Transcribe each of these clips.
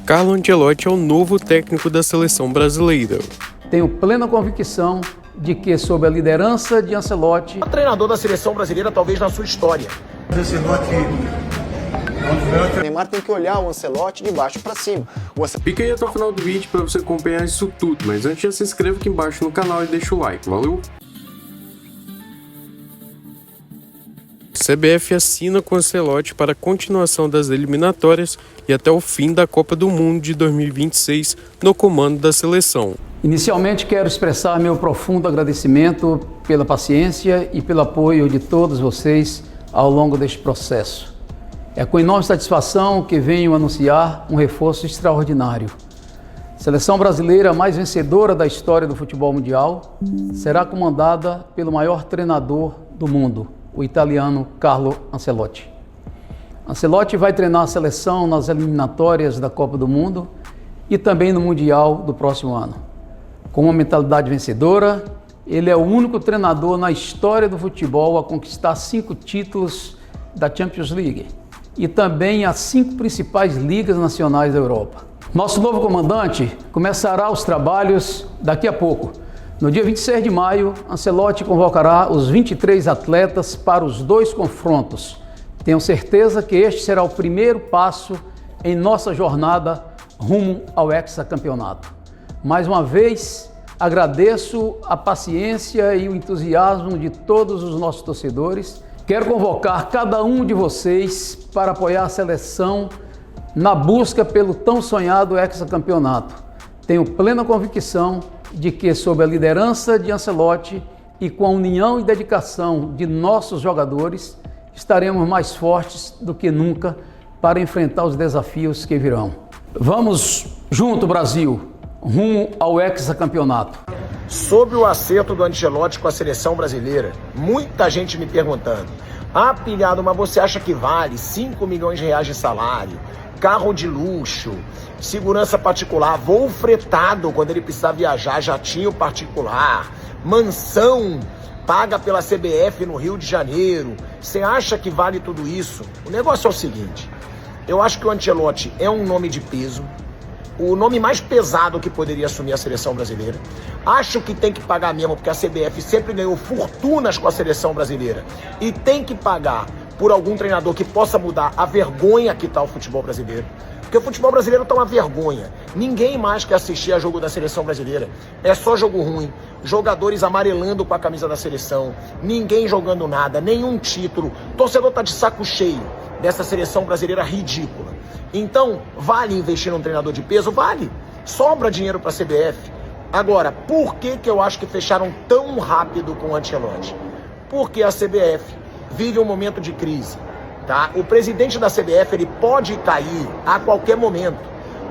Carlo Ancelotti é o novo técnico da seleção brasileira. Tenho plena convicção de que, sob a liderança de Ancelotti, o treinador da seleção brasileira talvez na sua história. O Neymar tem que olhar o Ancelotti de baixo para cima. Fica aí até o final do vídeo para você acompanhar isso tudo, mas antes já se inscreva aqui embaixo no canal e deixa o like, valeu? CBF assina com Ancelotti para a continuação das eliminatórias e até o fim da Copa do Mundo de 2026 no comando da seleção. Inicialmente quero expressar meu profundo agradecimento pela paciência e pelo apoio de todos vocês ao longo deste processo. É com enorme satisfação que venho anunciar um reforço extraordinário. A seleção brasileira mais vencedora da história do futebol mundial será comandada pelo maior treinador do mundo, o italiano Carlo Ancelotti. Ancelotti vai treinar a seleção nas eliminatórias da Copa do Mundo e também no Mundial do próximo ano. Com uma mentalidade vencedora, ele é o único treinador na história do futebol a conquistar 5 títulos da Champions League e também as 5 principais ligas nacionais da Europa. Nosso novo comandante começará os trabalhos daqui a pouco. No dia 26 de maio, Ancelotti convocará os 23 atletas para os 2 confrontos. Tenho certeza que este será o primeiro passo em nossa jornada rumo ao hexacampeonato. Mais uma vez, agradeço a paciência e o entusiasmo de todos os nossos torcedores. Quero convocar cada um de vocês para apoiar a seleção na busca pelo tão sonhado hexacampeonato. Tenho plena convicção de que, sob a liderança de Ancelotti e com a união e dedicação de nossos jogadores, estaremos mais fortes do que nunca para enfrentar os desafios que virão. Vamos junto, Brasil, rumo ao hexacampeonato. Sobre o acerto do Ancelotti com a seleção brasileira, muita gente me perguntando: pilhado, mas você acha que vale 5 milhões de reais de salário, carro de luxo, segurança particular, voo fretado quando ele precisar viajar, jatinho particular, mansão paga pela CBF no Rio de Janeiro? Você acha que vale tudo isso? O negócio é o seguinte: eu acho que o Ancelotti é um nome de peso, o nome mais pesado que poderia assumir a seleção brasileira. Acho que tem que pagar mesmo, porque a CBF sempre ganhou fortunas com a seleção brasileira e tem que pagar por algum treinador que possa mudar a vergonha que está o futebol brasileiro. Porque o futebol brasileiro está uma vergonha. Ninguém mais quer assistir a jogo da seleção brasileira. É só jogo ruim, jogadores amarelando com a camisa da seleção, ninguém jogando nada, nenhum título. O torcedor está de saco cheio dessa seleção brasileira ridícula. Então, vale investir num treinador de peso? Vale. Sobra dinheiro para a CBF. Agora, por que eu acho que fecharam tão rápido com o Ancelotti? Porque a CBF vive um momento de crise, tá? O presidente da CBF, ele pode cair a qualquer momento.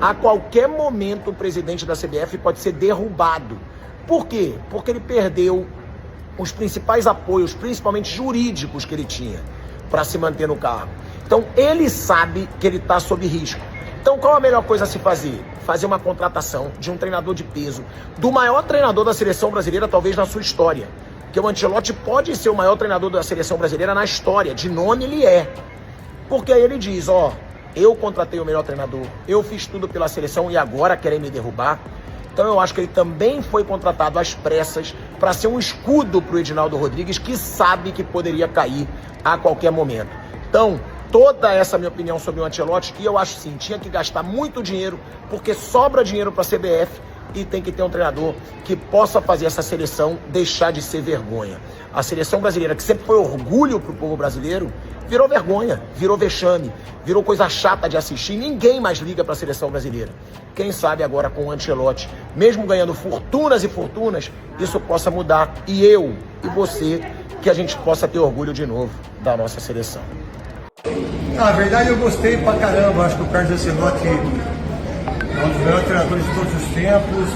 A qualquer momento o presidente da CBF pode ser derrubado. Por quê? Porque ele perdeu os principais apoios, principalmente jurídicos, que ele tinha para se manter no cargo. Então, ele sabe que ele está sob risco. Então, qual a melhor coisa a se fazer? Fazer uma contratação de um treinador de peso, do maior treinador da seleção brasileira, talvez na sua história. Porque o Ancelotti pode ser o maior treinador da seleção brasileira na história, de nome ele é. Porque aí ele diz: eu contratei o melhor treinador, eu fiz tudo pela seleção e agora querem me derrubar. Então eu acho que ele também foi contratado às pressas para ser um escudo para o Edinaldo Rodrigues, que sabe que poderia cair a qualquer momento. Então, toda essa minha opinião sobre o Ancelotti, e eu acho sim, tinha que gastar muito dinheiro, porque sobra dinheiro para a CBF e tem que ter um treinador que possa fazer essa seleção deixar de ser vergonha. A seleção brasileira, que sempre foi orgulho para o povo brasileiro, virou vergonha, virou vexame, virou coisa chata de assistir. Ninguém mais liga para a seleção brasileira. Quem sabe agora com o Ancelotti, mesmo ganhando fortunas e fortunas, isso possa mudar. E eu e você, que a gente possa ter orgulho de novo da nossa seleção. Na verdade, eu gostei pra caramba. Acho que o Carlo Ancelotti é um dos melhores treinadores de todos os tempos.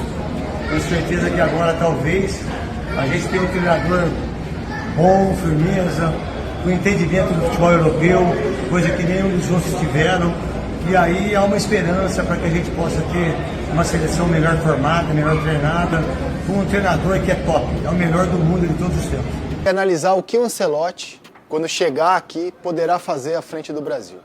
Tenho certeza que agora, talvez, a gente tenha um treinador bom, firmeza, com entendimento do futebol europeu, coisa que nenhum dos outros tiveram. E aí há uma esperança para que a gente possa ter uma seleção melhor formada, melhor treinada, com um treinador que é top, é o melhor do mundo de todos os tempos. Analisar o que o Ancelotti, quando chegar aqui, poderá fazer à frente do Brasil.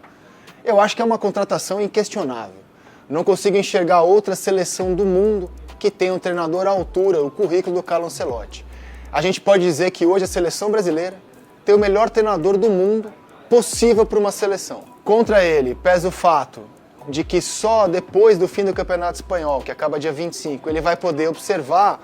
Eu acho que é uma contratação inquestionável. Não consigo enxergar outra seleção do mundo que tenha um treinador à altura, o currículo do Carlo Ancelotti. A gente pode dizer que hoje a seleção brasileira tem o melhor treinador do mundo possível para uma seleção. Contra ele pesa o fato de que só depois do fim do Campeonato Espanhol, que acaba dia 25, ele vai poder observar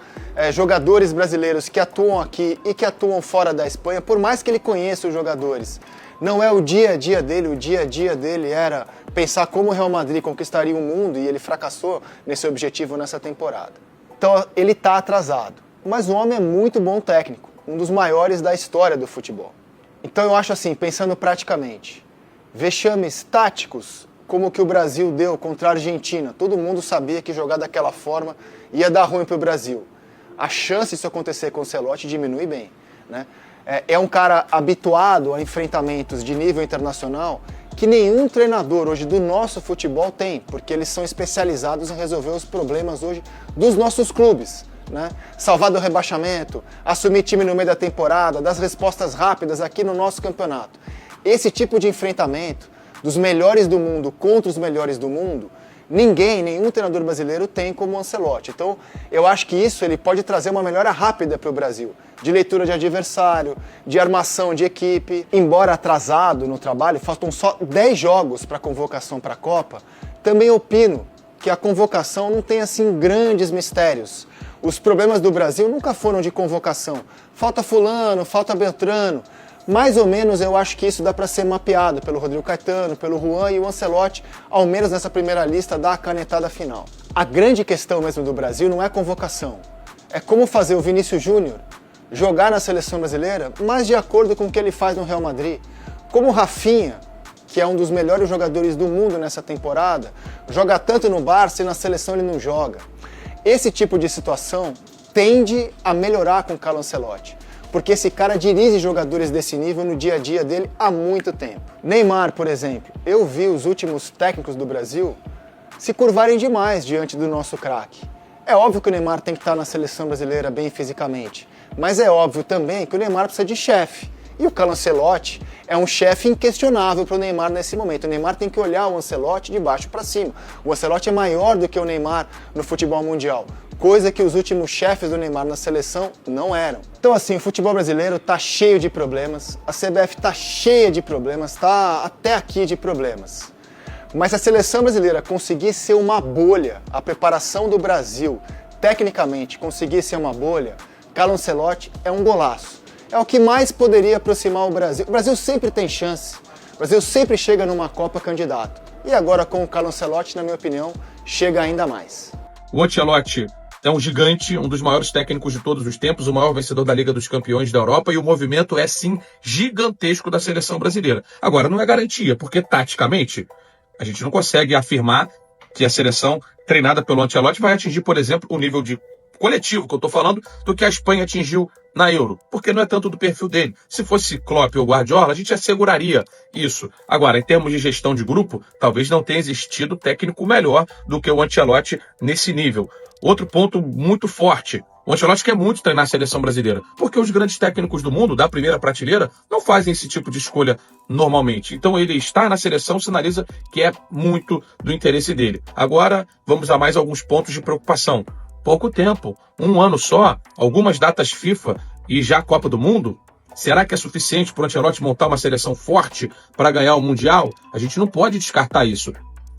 jogadores brasileiros que atuam aqui e que atuam fora da Espanha, por mais que ele conheça os jogadores. Não é o dia a dia dele era pensar como o Real Madrid conquistaria o mundo e ele fracassou nesse objetivo nessa temporada. Então ele está atrasado, mas o homem é muito bom técnico, um dos maiores da história do futebol. Então eu acho assim, pensando praticamente, vexames táticos como o que o Brasil deu contra a Argentina, todo mundo sabia que jogar daquela forma ia dar ruim para o Brasil. A chance disso acontecer com o Ancelotti diminui bem, né? É um cara habituado a enfrentamentos de nível internacional que nenhum treinador hoje do nosso futebol tem, porque eles são especializados em resolver os problemas hoje dos nossos clubes, né? Salvar do rebaixamento, assumir time no meio da temporada, das respostas rápidas aqui no nosso campeonato. Esse tipo de enfrentamento dos melhores do mundo contra os melhores do mundo, nenhum treinador brasileiro tem como o Ancelotti. Então, eu acho que isso ele pode trazer uma melhora rápida para o Brasil, de leitura de adversário, de armação de equipe. Embora atrasado no trabalho, faltam só 10 jogos para a convocação para a Copa, também opino que a convocação não tem assim grandes mistérios. Os problemas do Brasil nunca foram de convocação. Falta fulano, falta Beltrano. Mais ou menos eu acho que isso dá para ser mapeado pelo Rodrigo Caetano, pelo Juan, e o Ancelotti, ao menos nessa primeira lista, dá a canetada final. A grande questão mesmo do Brasil não é convocação. É como fazer o Vinícius Júnior jogar na seleção brasileira, mas de acordo com o que ele faz no Real Madrid. Como o Rafinha, que é um dos melhores jogadores do mundo nessa temporada, joga tanto no Barça e na seleção ele não joga. Esse tipo de situação tende a melhorar com o Carlo Ancelotti, porque esse cara dirige jogadores desse nível no dia a dia dele há muito tempo. Neymar, por exemplo, eu vi os últimos técnicos do Brasil se curvarem demais diante do nosso craque. É óbvio que o Neymar tem que estar na seleção brasileira bem fisicamente, mas é óbvio também que o Neymar precisa de chefe. E o Carlo Ancelotti é um chefe inquestionável para o Neymar nesse momento. O Neymar tem que olhar o Ancelotti de baixo para cima. O Ancelotti é maior do que o Neymar no futebol mundial, coisa que os últimos chefes do Neymar na seleção não eram. Então assim, o futebol brasileiro está cheio de problemas, a CBF está cheia de problemas, está até aqui de problemas. Mas se a seleção brasileira conseguir ser uma bolha, a preparação do Brasil, tecnicamente, conseguir ser uma bolha, Carlo Ancelotti é um golaço. É o que mais poderia aproximar o Brasil. O Brasil sempre tem chance. O Brasil sempre chega numa Copa candidato. E agora com o Carlo Ancelotti, na minha opinião, chega ainda mais. O Ancelotti é um gigante, um dos maiores técnicos de todos os tempos, o maior vencedor da Liga dos Campeões da Europa, e o movimento é sim gigantesco da seleção brasileira. Agora, não é garantia, porque taticamente a gente não consegue afirmar que a seleção treinada pelo Ancelotti vai atingir, por exemplo, o nível de coletivo que eu estou falando, do que a Espanha atingiu na Euro, porque não é tanto do perfil dele. Se fosse Klopp ou Guardiola, a gente asseguraria isso. Agora, em termos de gestão de grupo, talvez não tenha existido técnico melhor do que o Ancelotti nesse nível. Outro ponto muito forte, o Ancelotti quer muito treinar a seleção brasileira, porque os grandes técnicos do mundo, da primeira prateleira, não fazem esse tipo de escolha normalmente. Então ele estar na seleção sinaliza que é muito do interesse dele. Agora, vamos a mais alguns pontos de preocupação. Pouco tempo, um ano só, algumas datas FIFA e já a Copa do Mundo. Será que é suficiente para o Ancelotti montar uma seleção forte para ganhar o Mundial? A gente não pode descartar isso.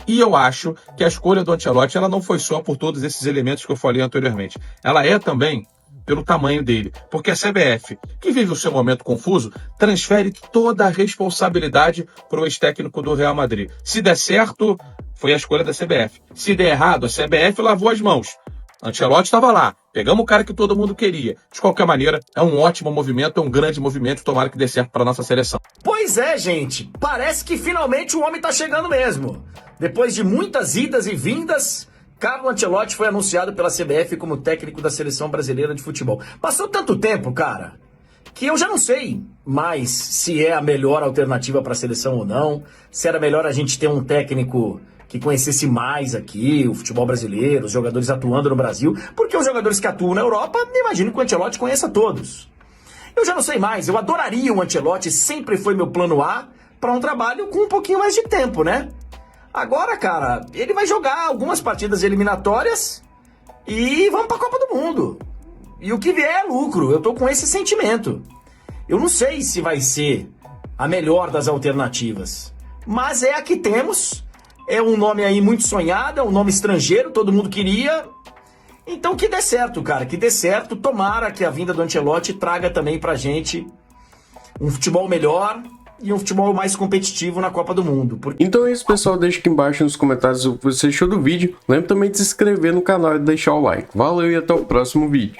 E eu acho que a escolha do Ancelotti ela não foi só por todos esses elementos que eu falei anteriormente. Ela é também pelo tamanho dele. Porque a CBF, que vive o seu momento confuso, transfere toda a responsabilidade para o ex-técnico do Real Madrid. Se der certo, foi a escolha da CBF. Se der errado, a CBF lavou as mãos. Ancelotti estava lá, pegamos o cara que todo mundo queria. De qualquer maneira, é um ótimo movimento, é um grande movimento, tomara que dê certo para nossa seleção. Pois é, gente, parece que finalmente o homem tá chegando mesmo. Depois de muitas idas e vindas, Carlo Ancelotti foi anunciado pela CBF como técnico da seleção brasileira de futebol. Passou tanto tempo, cara, que eu já não sei mais se é a melhor alternativa para a seleção ou não, se era melhor a gente ter um técnico que conhecesse mais aqui o futebol brasileiro, os jogadores atuando no Brasil, porque os jogadores que atuam na Europa, imagino que o Ancelotti conheça todos. Eu já não sei mais, eu adoraria o Ancelotti, sempre foi meu plano A para um trabalho com um pouquinho mais de tempo, né? Agora, cara, ele vai jogar algumas partidas eliminatórias e vamos pra Copa do Mundo. E o que vier é lucro, eu tô com esse sentimento. Eu não sei se vai ser a melhor das alternativas, mas é a que temos. É um nome aí muito sonhado, é um nome estrangeiro, todo mundo queria. Então que dê certo, cara, que dê certo. Tomara que a vinda do Ancelotti traga também pra gente um futebol melhor e um futebol mais competitivo na Copa do Mundo. Então é isso, pessoal. Deixa aqui embaixo nos comentários o que você achou do vídeo. Lembre também de se inscrever no canal e deixar o like. Valeu e até o próximo vídeo.